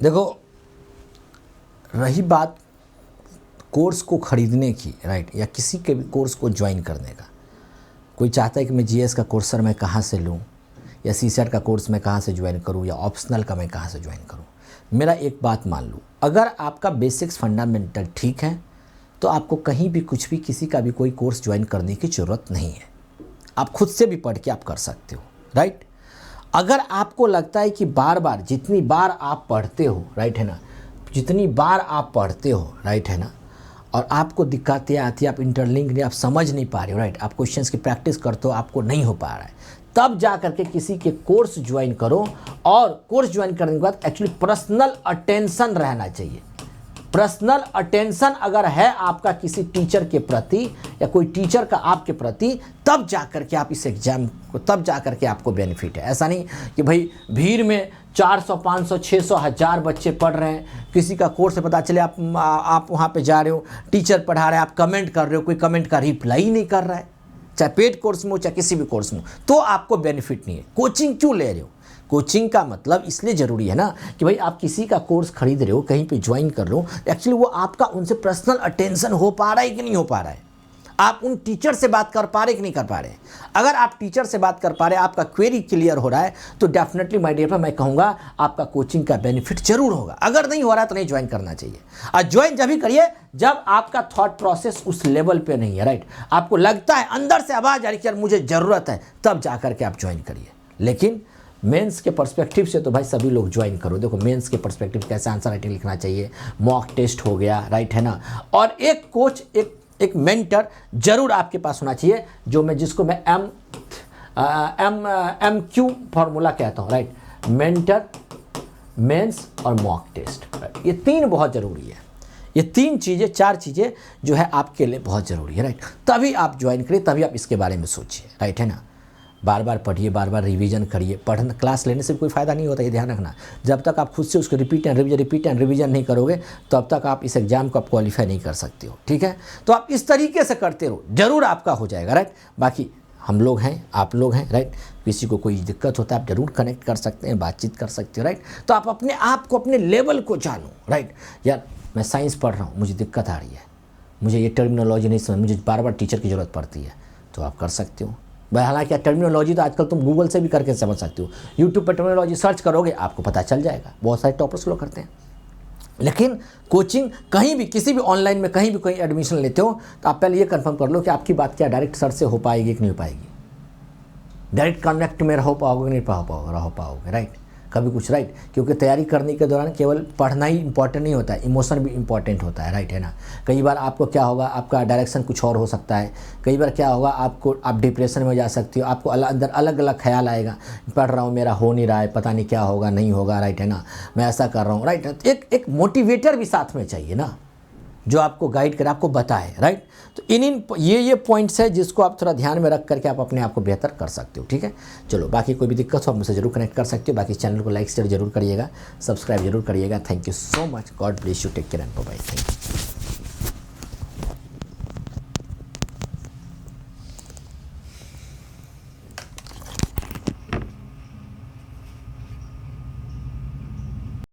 देखो, रही बात कोर्स को ख़रीदने की, राइट, या किसी के भी कोर्स को ज्वाइन करने का। कोई चाहता है कि मैं जीएस का कोर्स सर मैं कहाँ से लूँ, या सीसेट का कोर्स मैं कहाँ से ज्वाइन करूँ, या ऑप्शनल का मैं कहाँ से ज्वाइन करूँ। मेरा एक बात मान लो, अगर आपका बेसिक्स फंडामेंटल ठीक है तो आपको कहीं भी कुछ भी किसी का भी कोई कोर्स ज्वाइन करने की ज़रूरत नहीं है। आप खुद से भी पढ़ के आप कर सकते हो, राइट। अगर आपको लगता है कि बार बार जितनी बार आप पढ़ते हो, राइट है ना, जितनी बार आप पढ़ते हो, राइट है ना, और आपको दिक्कतें आती है, आप इंटरलिंक नहीं, आप समझ नहीं पा रहे हो, राइट, आप क्वेश्चंस की प्रैक्टिस करते हो, आपको नहीं हो पा रहा है, तब जा करके किसी के कोर्स ज्वाइन करो। और कोर्स ज्वाइन करने के बाद एक्चुअली पर्सनल अटेंशन रहना चाहिए। पर्सनल अटेंशन अगर है आपका किसी टीचर के प्रति या कोई टीचर का आपके प्रति, तब जा करके आप इस एग्ज़ाम को, तब जा करके आपको बेनिफिट है। ऐसा नहीं कि भाई भीड़ में 400 500 600 1000 बच्चे पढ़ रहे हैं, किसी का कोर्स से पता चले आप वहाँ पे जा रहे हो, टीचर पढ़ा रहे हैं, आप कमेंट कर रहे हो, कोई कमेंट का रिप्लाई ही नहीं कर रहा है, चाहे पेड कोर्स में हो चाहे किसी भी कोर्स में हो, तो आपको बेनिफिट नहीं है। कोचिंग क्यों ले रहे हो? कोचिंग का मतलब इसलिए ज़रूरी है ना कि भाई आप किसी का कोर्स खरीद रहे हो, कहीं पे ज्वाइन कर लो, एक्चुअली वो आपका उनसे पर्सनल अटेंशन हो पा रहा है कि नहीं हो पा रहा है, आप उन टीचर से बात कर पा रहे कि नहीं कर पा रहे। अगर आप टीचर से बात कर पा रहे, आपका क्वेरी क्लियर हो रहा है, तो डेफिनेटली माय डियर, मैं कहूँगा आपका कोचिंग का बेनिफिट जरूर होगा। अगर नहीं हो रहा है तो नहीं ज्वाइन करना चाहिए। और ज्वाइन जब भी करिए जब आपका थॉट प्रोसेस उस लेवल पे नहीं है, राइट, आपको लगता है अंदर से आवाज़ आ रही है यार मुझे ज़रूरत है, तब जा करके आप ज्वाइन करिए। लेकिन मेंस के पर्सपेक्टिव से तो भाई सभी लोग ज्वाइन करो। देखो मेंस के पर्सपेक्टिव कैसे आंसर राइटिंग लिखना चाहिए, मॉक टेस्ट हो गया, राइट है ना, और एक कोच, एक मेंटर जरूर आपके पास होना चाहिए, जिसको मैं एम क्यू फार्मूला कहता हूँ, राइट, मेंटर, मेंस और मॉक टेस्ट, राइट। ये तीन बहुत ज़रूरी है, ये तीन चीज़ें, चार चीज़ें जो है आपके लिए बहुत ज़रूरी है, राइट। तभी आप ज्वाइन करिए, तभी आप इसके बारे में सोचिए, राइट है ना। बार बार पढ़िए, बार बार रिवीजन करिए। पढ़ना क्लास लेने से कोई फ़ायदा नहीं होता, ये ध्यान रखना। जब तक आप खुद से उसको रिपीट एंड रिवीजन नहीं करोगे, तब तक आप इस एग्ज़ाम को आप क्वालिफाई नहीं कर सकते हो, ठीक है। तो आप इस तरीके से करते रहो, जरूर आपका हो जाएगा, राइट। बाकी हम लोग हैं, आप लोग हैं, राइट, किसी को कोई दिक्कत होता है आप जरूर कनेक्ट कर सकते हैं, बातचीत कर सकते हो, राइट। तो आप अपने आप को, अपने लेवल को जानो, राइट। यार मैं साइंस पढ़ रहा हूँ, मुझे दिक्कत आ रही है, मुझे ये टर्मिनोलॉजी नहीं समझ, मुझे बार बार टीचर की ज़रूरत पड़ती है, तो आप कर सकते हो। भाई हालांकि टर्मिनोलॉजी तो आजकल तुम गूगल से भी करके समझ सकते हो, यूट्यूब पर टर्मिनोलॉजी सर्च करोगे आपको पता चल जाएगा, बहुत सारे टॉपर्स लोग करते हैं। लेकिन कोचिंग कहीं भी, किसी भी ऑनलाइन में कहीं भी कोई एडमिशन लेते हो, तो आप पहले ये कंफर्म कर लो कि आपकी बात क्या डायरेक्ट सर से हो पाएगी कि नहीं हो पाएगी, डायरेक्ट कनेक्ट में रह पाओगे नहीं रह पाओगे, राइट, कभी कुछ, राइट। क्योंकि तैयारी करने के दौरान केवल पढ़ना ही इंपॉर्टेंट नहीं होता है, इमोशन भी इंपॉर्टेंट होता है, राइट है ना। कई बार आपको क्या होगा, आपका डायरेक्शन कुछ और हो सकता है, कई बार क्या होगा आप डिप्रेशन में जा सकते हो, आपको अंदर अलग अलग ख्याल आएगा, पढ़ रहा हूँ मेरा हो नहीं रहा है, पता नहीं क्या होगा नहीं होगा, राइट है ना, मैं ऐसा कर रहा हूँ, राइट। एक मोटिवेटर भी साथ में चाहिए ना, जो आपको गाइड करे, आपको बताए, राइट। तो ये पॉइंट्स है जिसको आप थोड़ा ध्यान में रख करके आप अपने आप को बेहतर कर सकते हो, ठीक है। चलो बाकी कोई भी दिक्कत हो आप मुझसे जरूर कनेक्ट कर सकते हो। बाकी चैनल को लाइक शेयर जरूर करिएगा, सब्सक्राइब जरूर करिएगा। Thank you so much, God bless you, take care and bye bye, thank you.